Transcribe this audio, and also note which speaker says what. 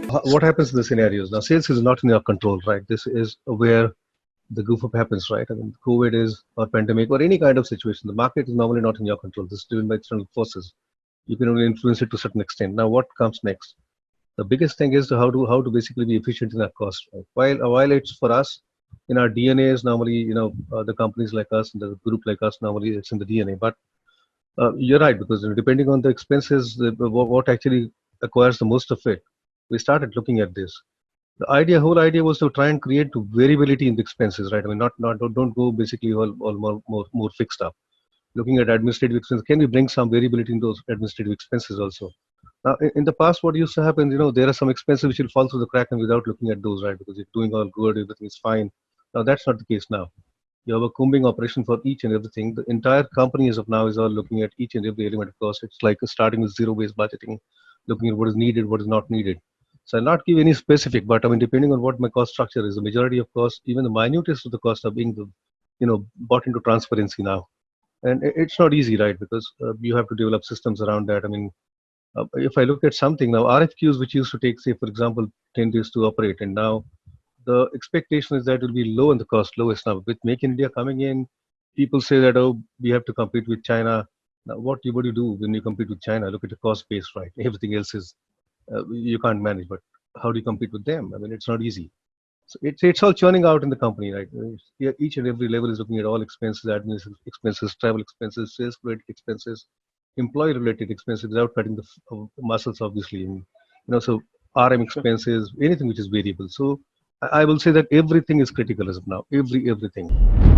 Speaker 1: What happens in the scenarios? Now, sales is not in your control, right? This is where the goof up happens, right? I mean, COVID is, or pandemic, or any kind of situation. The market is normally not in your control. This is driven by external forces. You can only influence it to a certain extent. Now, what comes next? The biggest thing is to how to basically be efficient in our cost. Right? While it's for us, in our DNA is normally, the companies like us and the group like us, normally it's in the DNA. But you're right, because depending on the expenses, what actually acquires the most of it, we started looking at this. The whole idea was to try and create variability in the expenses, right? I mean, not don't go basically all more fixed up. Looking at administrative expenses, can we bring some variability in those administrative expenses also? Now, in the past, what used to happen, there are some expenses which will fall through the crack and without looking at those, right? Because you're doing all good, everything is fine. Now, that's not the case now. You have a combing operation for each and everything. The entire company as of now is all looking at each and every element of cost. It's like starting with zero-based budgeting, looking at what is needed, what is not needed. So I'll not give any specific, but I mean, depending on what my cost structure is, the majority of cost, even the minutest of the cost are being, brought into transparency now. And it's not easy, right? Because you have to develop systems around that. I mean, if I look at something now, RFQs, which used to take, say, for example, 10 days to operate, and now the expectation is that it will be low in the cost, lowest now. With Make in India coming in, people say that, oh, we have to compete with China. Now, what do you do when you compete with China? Look at the cost base, right? Everything else is, you can't manage, but how do you compete with them? I mean, it's not easy. So it's all churning out in the company, right? Yeah, each and every level is looking at all expenses, administrative expenses, travel expenses, sales related expenses, employee related expenses without cutting the muscles, obviously. And, so RM expenses, anything which is variable. So I will say that everything is critical as of now. Everything.